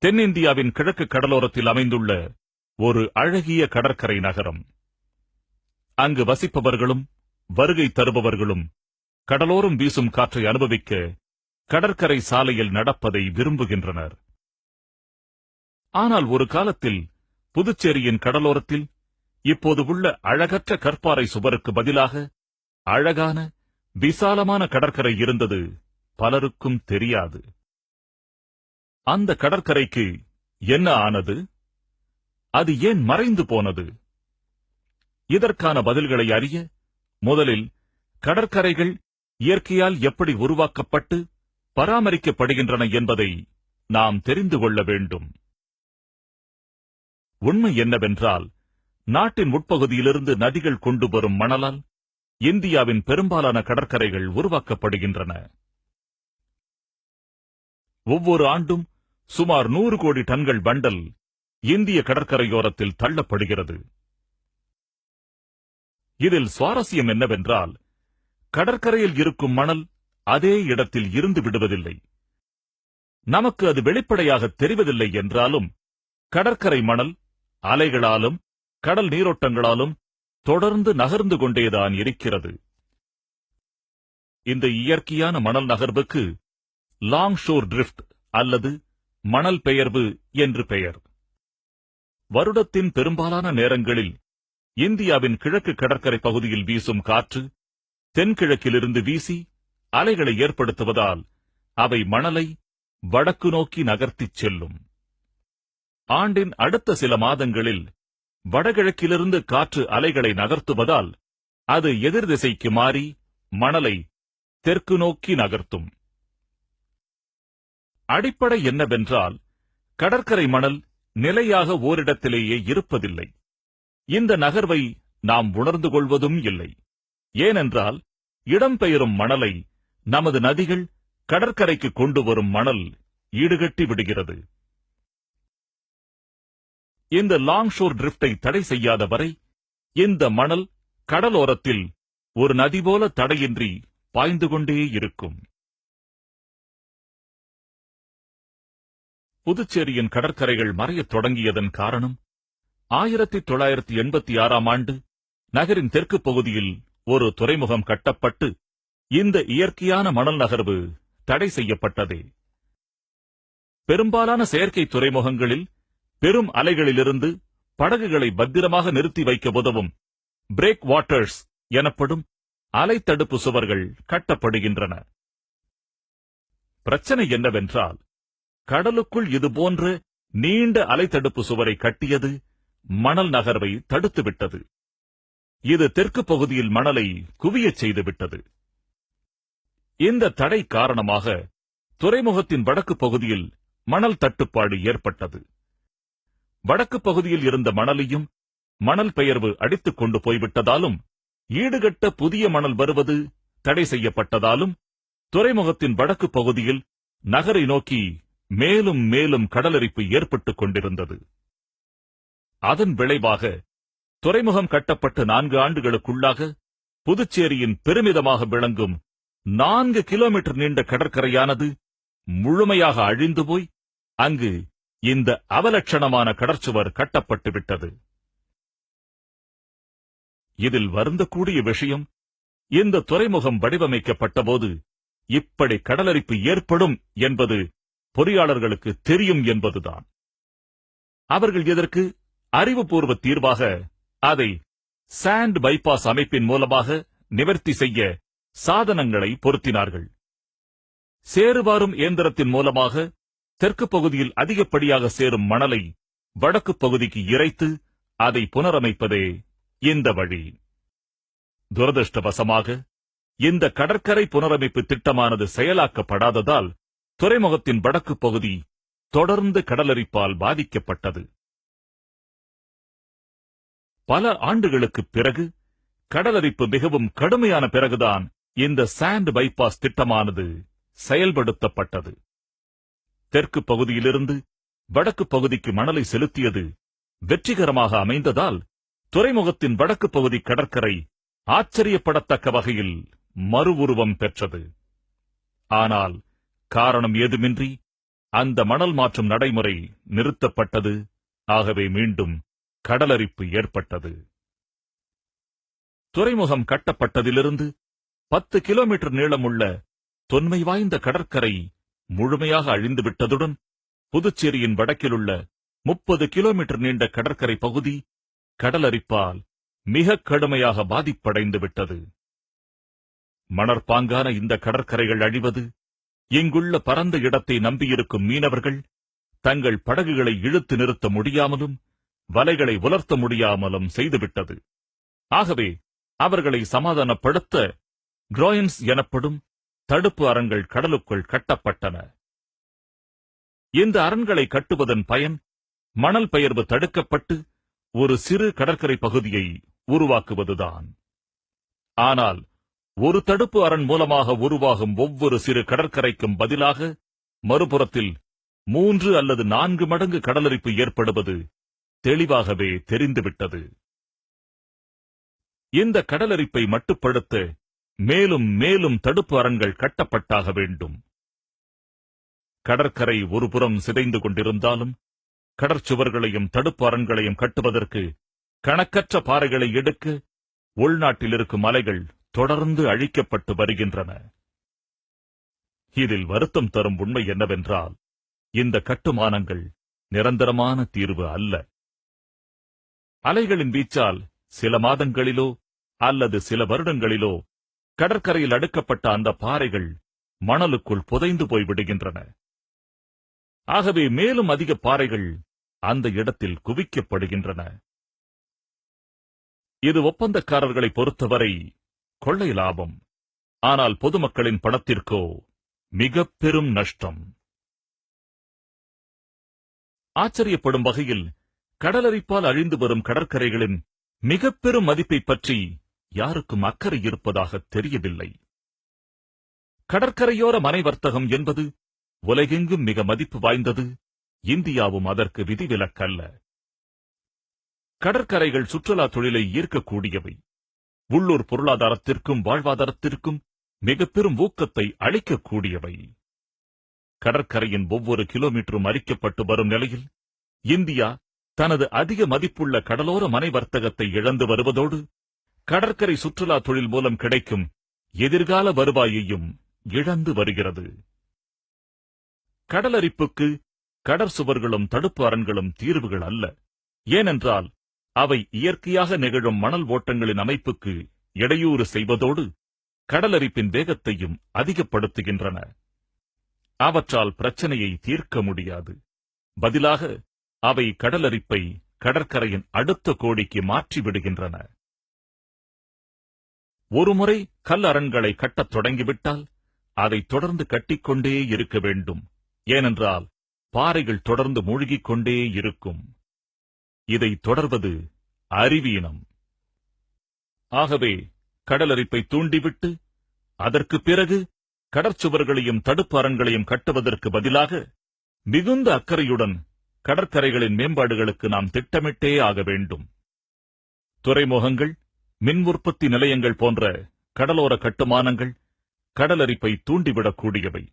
தென்னிந்தியாவின் கிழக்கு கடலோரத்தில் அமைந்துள்ள ஒரு அழகிய கடற்கரை நகரம். அங்கு வசிப்பவர்களும் வருகை தருபவர்களும் கடலோரம் வீசும் காற்றை அனுபவிக்க கடற்கரை சாலையில் நடப்பதை விரும்புகின்றனர். ஆனால் ஒரு காலத்தில் புதுச்சேரியின் கடலோரத்தில் இப்போது உள்ள அழகற்ற கற்பாறை சுவருக்கு பதிலாக அழகான விசாலமான கடற்கரை இருந்தது பலருக்கும் தெரியாது. அந்த கடற்கரைக்கு என்ன ஆனது? அது ஏன் மறைந்து போனது? இதற்கான பதில்களை அறிய முதலில் கடற்கரைகள் இயற்கையால் எப்படி உருவாக்கப்பட்டு பராமரிக்கப்படுகின்றன என்பதை நாம் தெரிந்து கொள்ள வேண்டும். உண்மை என்னவென்றால், நாட்டின் உட்பகுதியிலிருந்து நதிகள் கொண்டு வரும் மணலால் இந்தியாவின் பெரும்பாலான கடற்கரைகள் உருவாக்கப்படுகின்றன. ஒவ்வொரு ஆண்டும் சுமார் 100 கோடி டன்கள் வண்டல் இந்திய கடற்கரையோரத்தில் தள்ளப்படுகிறது. இதில் சுவாரஸ்யம் என்னவென்றால், கடற்கரையில் இருக்கும் மணல் அதே இடத்தில் இருந்து விடுவதில்லை. நமக்கு அது வெளிப்படையாக தெரிவதில்லை என்றாலும், கடற்கரை மணல் அலைகளாலும் கடல் நீரோட்டங்களாலும் தொடர்ந்து நகர்ந்து கொண்டேதான் இருக்கிறது. இந்த இயற்கையான மணல் நகர்வுக்கு லாங் ஷோர் டிரிஃப்ட் அல்லது மணல் பெயர்வு என்று பெயர். வருடத்தின் பெரும்பாலான நேரங்களில் இந்தியாவின் கிழக்கு கடற்கரை பகுதியில் வீசும் காற்று தென்கிழக்கிலிருந்து வீசி அலைகளை ஏற்படுத்துவதால் அவை மணலை வடக்கு நோக்கி நகர்த்திச் செல்லும். ஆண்டின் அடுத்த சில மாதங்களில் வடகிழக்கிலிருந்து காற்று அலைகளை நகர்த்துவதால் அது எதிர் திசைக்கு மாறி மணலை தெற்கு நோக்கி நகர்த்தும். அடிப்படை என்னவென்றால், கடற்கரை மணல் நிலையாக ஓரிடத்திலேயே இருப்பதில்லை. இந்த நகர்வை நாம் உணர்ந்து கொள்வதும் இல்லை. ஏனென்றால், இடம்பெயரும் மணலை நமது நதிகள் கடற்கரைக்கு கொண்டு வரும் மணல் ஈடுகட்டி விடுகிறது. இந்த லாங் ஷோர் டிரிஃப்டை தடை செய்யாத வரை இந்த மணல் கடலோரத்தில் ஒரு நதி போல தடையின்றி பாய்ந்து கொண்டே இருக்கும். புதுச்சேரியின் கடற்கரைகள் மறையத் தொடங்கியதன் காரணம், 1986ஆம் ஆண்டு நகரின் தெற்கு பகுதியில் ஒரு துறைமுகம் கட்டப்பட்டு இந்த இயற்கையான மணல் நகர்வு தடை செய்யப்பட்டதே. பெரும்பாலான செயற்கை துறைமுகங்களில் பெரும் அலைகளிலிருந்து படகுகளை பத்திரமாக நிறுத்தி வைக்க உதவும் பிரேக் வாட்டர்ஸ் எனப்படும் அலை தடுப்பு சுவர்கள் கட்டப்படுகின்றன. பிரச்சனை என்னவென்றால், கடலுக்குள் இதுபோன்ற நீண்ட அலை தடுப்பு சுவரை கட்டியது மணல் நகர்வை தடுத்துவிட்டது. இது தெற்கு பகுதியில் மணலை குவியச் செய்துவிட்டது. இந்த தடை காரணமாக துறைமுகத்தின் வடக்கு பகுதியில் மணல் தட்டுப்பாடு ஏற்பட்டது. வடக்கு பகுதியில் இருந்த மணலையும் மணல் பெயர்வு அடித்துக் கொண்டு போய்விட்டதாலும், ஈடுகட்ட புதிய மணல் வருவது தடை செய்யப்பட்டதாலும், துறைமுகத்தின் வடக்கு பகுதியில் நகரை நோக்கி மேலும் மேலும் கடலரிப்பு ஏற்பட்டுக் கொண்டிருந்தது. அதன் விளைவாக துறைமுகம் கட்டப்பட்ட 4 ஆண்டுகளுக்குள்ளாக புதுச்சேரியின் பெருமிதமாக விளங்கும் 4 கிலோமீட்டர் நீண்ட கடற்கரையானது முழுமையாக அழிந்து போய் அங்கு இந்த அவலட்சணமான கடற்சுவர் கட்டப்பட்டுவிட்டது. இதில் வருந்தக்கூடிய விஷயம், இந்த துறைமுகம் வடிவமைக்கப்பட்டபோது இப்படி கடலரிப்பு ஏற்படும் என்பது பொறியாளர்களுக்கு தெரியும் என்பதுதான். அவர்கள் இதற்கு அறிவுபூர்வ தீர்வாக அதை சாண்ட் பைபாஸ் அமைப்பின் மூலமாக நிவர்த்தி செய்ய சாதனங்களை பொருத்தினார்கள். சேறுவாரும் இயந்திரத்தின் மூலமாக தெற்கு பகுதியில் அதிகப்படியாக சேரும் மணலை வடக்கு பகுதிக்கு இறைத்து அதை புனரமைப்பதே இந்த வழி. துரதிருஷ்டவசமாக இந்த கடற்கரை புனரமைப்பு திட்டமானது செயலாக்கப்படாததால் துறைமுகத்தின் வடக்கு பகுதி தொடர்ந்து கடலரிப்பால் பாதிக்கப்பட்டது. பல ஆண்டுகளுக்குப் பிறகு, கடலரிப்பு மிகவும் கடுமையான பிறகுதான் இந்த சாண்ட் பைபாஸ் திட்டமானது செயல்படுத்தப்பட்டது. தெற்கு பகுதியிலிருந்து வடக்கு பகுதிக்கு மணலை செலுத்தியது வெற்றிகரமாக அமைந்ததால் துறைமுகத்தின் வடக்கு பகுதி கடற்கரை ஆச்சரியப்படத்தக்க வகையில் மறு உருவம் பெற்றது. ஆனால் காரணம் ஏதுமின்றி அந்த மணல் மாற்றும் நடைமுறை நிறுத்தப்பட்டது. ஆகவே மீண்டும் கடலரிப்பு ஏற்பட்டது. துறைமுகம் கட்டப்பட்டதிலிருந்து 10 கிலோமீட்டர் நீளமுள்ள தொன்மை வாய்ந்த கடற்கரை முழுமையாக அழிந்துவிட்டதுடன் புதுச்சேரியின் வடக்கிலுள்ள 30 கிலோமீட்டர் நீண்ட கடற்கரை பகுதி கடலரிப்பால் மிக கடுமையாக பாதிப்படைந்து விட்டது. மணற்பாங்கான இந்த கடற்கரைகள் அழிவது இங்குள்ள பரந்த இடத்தை நம்பியிருக்கும் மீனவர்கள் தங்கள் படகுகளை இழுத்து நிறுத்த முடியாமலும் வலைகளை உலர்த்த முடியாமலும் செய்துவிட்டது. ஆகவே அவர்களை சமாதானப்படுத்த குரோயன்ஸ் எனப்படும் தடுப்பு அரண்கள் கடலுக்குள் கட்டப்பட்டன. இந்த அரண்களை கட்டுவதன் பயன் மணல் பெயர்வு தடுக்கப்பட்டு ஒரு சிறு கடற்கரை பகுதியை உருவாக்குவதுதான். ஆனால் ஒரு தடுப்பு அரண் மூலமாக உருவாகும் ஒவ்வொரு சிறு கடற்கரைக்கும் பதிலாக மறுபுறத்தில் 3 அல்லது 4 மடங்கு கடலரிப்பு ஏற்படுவது தெளிவாகவே தெரிந்துவிட்டது. இந்த கடலரிப்பை மட்டுப்படுத்த மேலும் மேலும் தடுப்பு அரண்கள் கட்டப்பட்டாக வேண்டும். கடற்கரை ஒருபுறம் சிதைந்து கொண்டிருந்தாலும் கடற்சுவர்களையும் தடுப்பு அரண்களையும் கட்டுவதற்கு கணக்கற்ற பாறைகளை எடுக்க உள்நாட்டில் இருக்கும் மலைகள் தொடர்ந்து அழிக்கப்பட்டு வருகின்றன. இதில் வருத்தம் தரும் உண்மை என்னவென்றால் இந்த கட்டுமானங்கள் நிரந்தரமான தீர்வு அல்ல. அலைகளின் வீச்சால் சில மாதங்களிலோ அல்லது சில வருடங்களிலோ கடற்கரையில் அடுக்கப்பட்ட அந்த பாறைகள் மணலுக்குள் புதைந்து போய்விடுகின்றன. ஆகவே மேலும் அதிக பாறைகள் அந்த இடத்தில் குவிக்கப்படுகின்றன. இது ஒப்பந்தக்காரர்களை பொறுத்தவரை கொள்ளை லாபம். ஆனால் பொதுமக்களின் பணத்திற்கோ மிக பெரும் நஷ்டம். ஆச்சரியப்படும் வகையில் கடலரிப்பால் அழிந்து வரும் கடற்கரைகளின் மிக பெரும் மதிப்பை பற்றி யாருக்கும் அக்கறை இருப்பதாக தெரியவில்லை. கடற்கரையோர மனை வர்த்தகம் என்பது உலகெங்கும் மிக மதிப்பு வாய்ந்தது. இந்தியாவும் அதற்கு விதிவிலக்கல்ல. கடற்கரைகள் சுற்றுலா தொழிலை ஈர்க்கக்கூடியவை. உள்ளூர் பொருளாதாரத்திற்கும் வாழ்வாதாரத்திற்கும் மிக பெரும் ஊக்கத்தை அளிக்கக்கூடியவை. கடற்கரையின் ஒவ்வொரு கிலோமீட்டரும் அரிக்கப்பட்டு வரும் நிலையில் இந்தியா தனது அதிக மதிப்புள்ள கடலோர மனை வர்த்தகத்தை இழந்து வருவதோடு கடற்கரை சுற்றுலா தொழில் மூலம் கிடைக்கும் எதிர்கால வருவாயையும் இழந்து வருகிறது. கடலரிப்புக்கு கடற்சுவர்களும் தடுப்பு அரண்களும் தீர்வுகள் அல்ல. ஏனென்றால் அவை இயற்கையாக நிகழும் மணல் ஓட்டங்களின் அமைப்புக்கு இடையூறு செய்வதோடு கடலரிப்பின் வேகத்தையும் அதிகப்படுத்துகின்றன. அவற்றால் பிரச்சனையை தீர்க்க முடியாது. பதிலாக அவை கடலரிப்பை கடற்கரையின் அடுத்த கோடிக்கு மாற்றிவிடுகின்றன. ஒருமுறை கல் அரண்களை கட்டத் தொடங்கிவிட்டால் அதை தொடர்ந்து கட்டிக்கொண்டே இருக்க வேண்டும். ஏனென்றால் பாறைகள் தொடர்ந்து மூழ்கிக் கொண்டே இருக்கும். இதை தொடர்வது அறிவீனம். ஆகவே கடலரிப்பை தூண்டிவிட்டு அதற்கு பிறகு கடற்சுவர்களையும் தடுப்பு அரண்களையும் கட்டுவதற்கு பதிலாக மிகுந்த அக்கறையுடன் கடற்கரைகளின் மேம்பாடுகளுக்கு நாம் திட்டமிட்டே ஆக வேண்டும். துறைமுகங்கள், மின் உற்பத்தி நிலையங்கள் போன்ற கடலோர கட்டுமானங்கள் கடலரிப்பை தூண்டிவிடக்கூடியவை.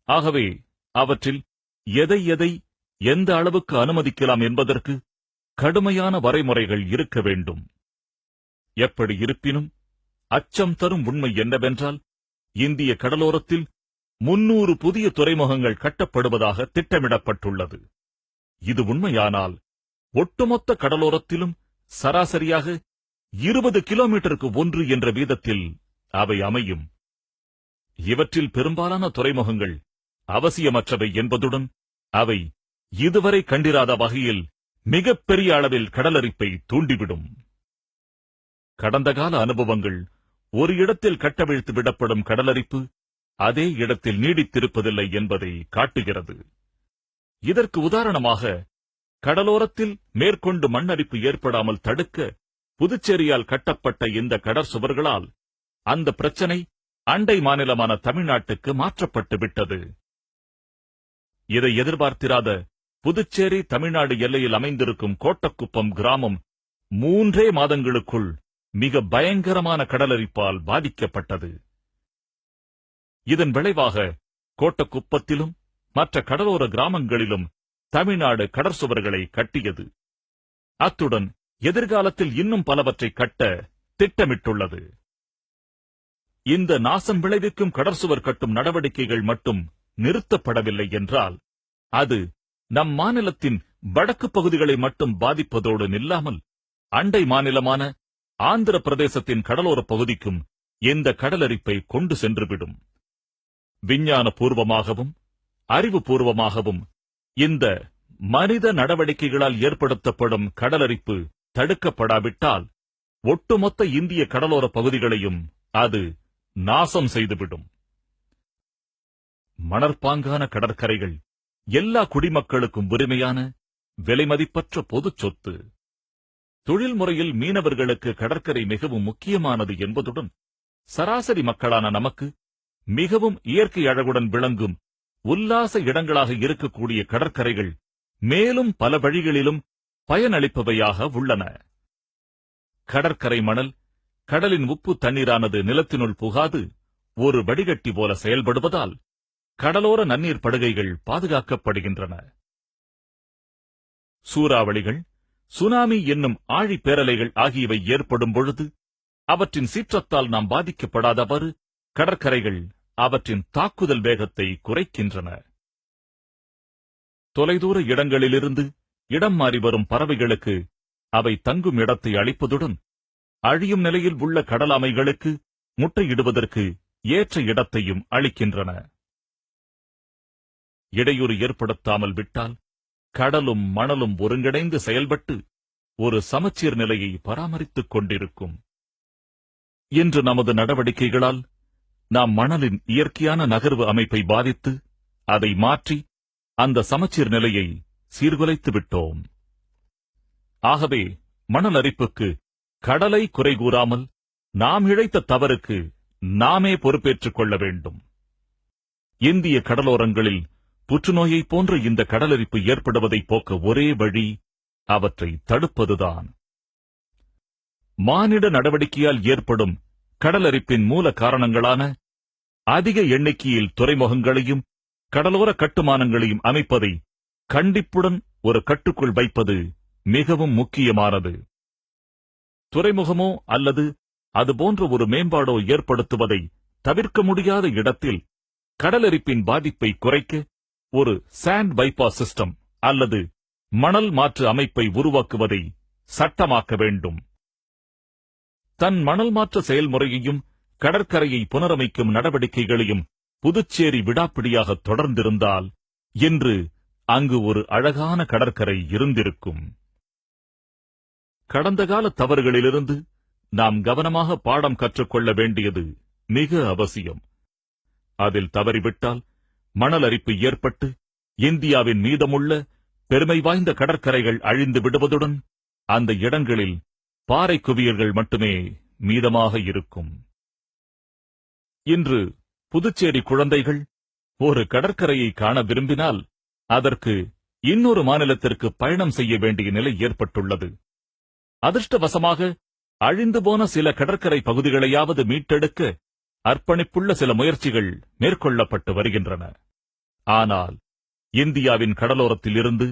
ஆகவே அவற்றில் எதை எந்த அளவுக்கு அனுமதிக்கலாம் என்பதற்கு கடுமையான வரைமுறைகள் இருக்க வேண்டும். எப்படி இருப்பினும் அச்சம் தரும் உண்மை என்னவென்றால் இந்திய கடலோரத்தில் 300 புதிய துறைமுகங்கள் கட்டப்படுவதாக திட்டமிடப்பட்டுள்ளது. இது உண்மையானால் ஒட்டுமொத்த கடலோரத்திலும் சராசரியாக 20 கிலோமீட்டருக்கு 1 என்ற வீதத்தில் அவை அமையும். இவற்றில் பெரும்பாலான துறைமுகங்கள் அவசியமற்றவை என்பதுடன் அவை இதுவரை கண்டிராத வகையில் மிகப்பெரிய அளவில் கடலரிப்பை தூண்டிவிடும். கடந்த கால அனுபவங்கள் ஒரு இடத்தில் கட்டவிழ்த்து விடப்படும் கடலரிப்பு அதே இடத்தில் நீடித்திருப்பதில்லை என்பதை காட்டுகிறது. இதற்கு உதாரணமாக கடலோரத்தில் மேற்கொண்டு மண்ணரிப்பு ஏற்படாமல் தடுக்க புதுச்சேரியால் கட்டப்பட்ட இந்த கடற்சுவர்களால் அந்த பிரச்சனை அண்டை மாநிலமான தமிழ்நாட்டுக்கு மாற்றப்பட்டு விட்டது. இதை எதிர்பார்த்திராத புதுச்சேரி தமிழ்நாடு எல்லையில் அமைந்திருக்கும் கோட்டக்குப்பம் கிராமம் 3 மாதங்களுக்குள் மிக பயங்கரமான கடலரிப்பால் பாதிக்கப்பட்டது. இதன் விளைவாக கோட்டக்குப்பத்திலும் மற்ற கடலோர கிராமங்களிலும் தமிழ்நாடு கடற்சுவர்களை கட்டியது. அத்துடன் எதிர்காலத்தில் இன்னும் பலவற்றை கட்ட திட்டமிட்டுள்ளது. இந்த நாசம் விளைவிக்கும் கடற்சுவர் கட்டும் நடவடிக்கைகள் மட்டும் நிறுத்தப்படவில்லை என்றால் அது நம் மாநிலத்தின் வடக்கு பகுதிகளை மட்டும் பாதிப்பதோடு நில்லாமல் அண்டை மாநிலமான ஆந்திர பிரதேசத்தின் கடலோர பகுதிக்கும் இந்த கடலரிப்பை கொண்டு சென்றுவிடும். விஞ்ஞான பூர்வமாகவும் அறிவுபூர்வமாகவும் இந்த மனித நடவடிக்கைகளால் ஏற்படுத்தப்படும் கடலரிப்பு தடுக்கப்படாவிட்டால் ஒட்டுமொத்த இந்திய கடலோர பகுதிகளையும் அது நாசம் செய்துவிடும். மணற்பாங்கான கடற்கரைகள் எல்லா குடிமக்களுக்கும் உரிமையான விலைமதிப்பற்ற பொதுச் சொத்து. தொழில் முறையில் மீனவர்களுக்கு கடற்கரை மிகவும் முக்கியமானது என்பதுடன் சராசரி மக்களான நமக்கு மிகவும் இயற்கை அழகுடன் விளங்கும் உல்லாச இடங்களாக இருக்கக்கூடிய கடற்கரைகள் மேலும் பல வழிகளிலும் பயனளிப்பவையாக உள்ளன. கடற்கரை மணல், கடலின் உப்பு தண்ணீரானது நிலத்தினுள் புகாது ஒரு வடிகட்டி போல செயல்படுவதால் கடலோர நன்னீர் படுகைகள் பாதுகாக்கப்படுகின்றன. சூறாவளிகள், சுனாமி என்னும் ஆழிப்பேரலைகள் ஆகியவை ஏற்படும் பொழுது அவற்றின் சீற்றத்தால் நாம் பாதிக்கப்படாதவாறு கடற்கரைகள் அவற்றின் தாக்குதல் வேகத்தை குறைக்கின்றன. தொலைதூர இடங்களிலிருந்து இடம் மாறி வரும் பறவைகளுக்கு அவை தங்கும் இடத்தை அளிப்பதுடன் அழியும் நிலையில் உள்ள கடலாமைகளுக்கு முட்டையிடுவதற்கு ஏற்ற இடத்தையும் அளிக்கின்றன. இடையூறு ஏற்படுத்தாமல் விட்டால் கடலும் மணலும் ஒருங்கிணைந்து செயல்பட்டு ஒரு சமச்சீர் நிலையை பராமரித்துக் கொண்டிருக்கும். இன்று நமது நடவடிக்கைகளால் நாம் மணலின் இயற்கையான நகர்வு அமைப்பை பாதித்து அதை மாற்றி அந்த சமச்சீர் நிலையை சீர்குலைத்து விட்டோம். ஆகவே மணல் அரிப்புக்கு கடலை குறை கூறாமல் நாம் இழைத்த தவறுக்கு நாமே பொறுப்பேற்றுக் கொள்ள வேண்டும். இந்திய கடலோரங்களில் புற்றுநோயைப் போன்ற இந்த கடலரிப்பு ஏற்படுவதை போக்க ஒரே வழி அவற்றை தடுப்பதுதான். மானிட நடவடிக்கையால் ஏற்படும் கடலரிப்பின் மூல காரணங்களான அதிக எண்ணிக்கையில் துறைமுகங்களையும் கடலோர கட்டுமானங்களையும் அமைப்பதை கண்டிப்புடன் ஒரு கட்டுக்குள் வைப்பது மிகவும் முக்கியமானது. துறைமுகமோ அல்லது அதுபோன்ற ஒரு மேம்பாடோ ஏற்படுத்துவதை தவிர்க்க முடியாத இடத்தில் கடலரிப்பின் பாதிப்பை குறைக்க ஒரு சாண்ட் பைபாஸ் சிஸ்டம் அல்லது மணல் மாற்று அமைப்பை உருவாக்குவதை சட்டமாக்க வேண்டும். தன் மணல் மாற்ற செயல்முறையையும் கடற்கரையை புனரமைக்கும் நடவடிக்கைகளையும் புதுச்சேரி விடாப்பிடியாக தொடர்ந்திருந்தால் இன்று அங்கு ஒரு அழகான கடற்கரை இருந்திருக்கும். கடந்த கால தவறுகளிலிருந்து நாம் கவனமாக பாடம் கற்றுக்கொள்ள வேண்டியது மிக அவசியம். அதில் தவறிவிட்டால் மணல் அரிப்பு ஏற்பட்டு இந்தியாவின் மீதமுள்ள பெருமை வாய்ந்த கடற்கரைகள் அழிந்து விடுவதுடன் அந்த இடங்களில் பாறை குவியல்கள் மட்டுமே மீதமாக இருக்கும். இன்று புதுச்சேரி குழந்தைகள் ஒரு கடற்கரையை காண விரும்பினால் அதற்கு இன்னொரு மாநிலத்திற்கு பயணம் செய்ய வேண்டிய நிலை ஏற்பட்டுள்ளது. அதிர்ஷ்டவசமாக அழிந்து போன சில கடற்கரை பகுதிகளையாவது மீட்டெடுக்க அர்ப்பணிப்புள்ள சில முயற்சிகள் மேற்கொள்ளப்பட்டு வருகின்றன. ஆனால் இந்தியாவின் கடலோரத்தில் இருந்து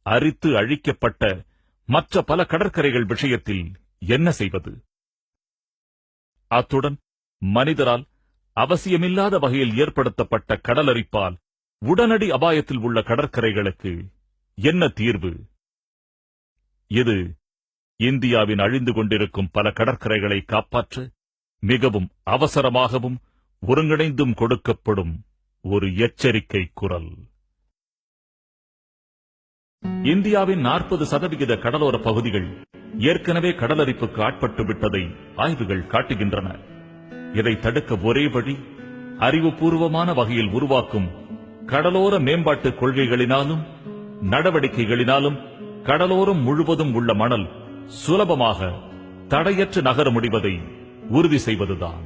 அரித்து அழிக்கப்பட்ட மற்ற பல கடற்கரைகள் விஷயத்தில் என்ன செய்வது? அத்துடன் மனிதரால் அவசியமில்லாத வகையில் ஏற்படுத்தப்பட்ட கடலரிப்பால் உடனடி அபாயத்தில் உள்ள கடற்கரைகளுக்கு என்ன தீர்வு? இது இந்தியாவின் அழிந்து கொண்டிருக்கும் பல கடற்கரைகளை காப்பாற்ற மிகவும் அவசரமாகவும் ஒருங்கிணைந்தும் கொடுக்கப்படும் ஒரு எச்சரிக்கை குரல். இந்தியாவின் 40% கடலோர பகுதிகள் ஏற்கனவே கடலரிப்புக்கு ஆட்பட்டு விட்டதை ஆய்வுகள் காட்டுகின்றன. இதை தடுக்க ஒரே வழி அறிவுபூர்வமான வகையில் உருவாக்கும் கடலோர மேம்பாட்டு கொள்கைகளினாலும் நடவடிக்கைகளினாலும் கடலோரம் முழுவதும் உள்ள மணல் சுலபமாக தடையற்று நகர முடிவதை உறுதி செய்வதுதான்.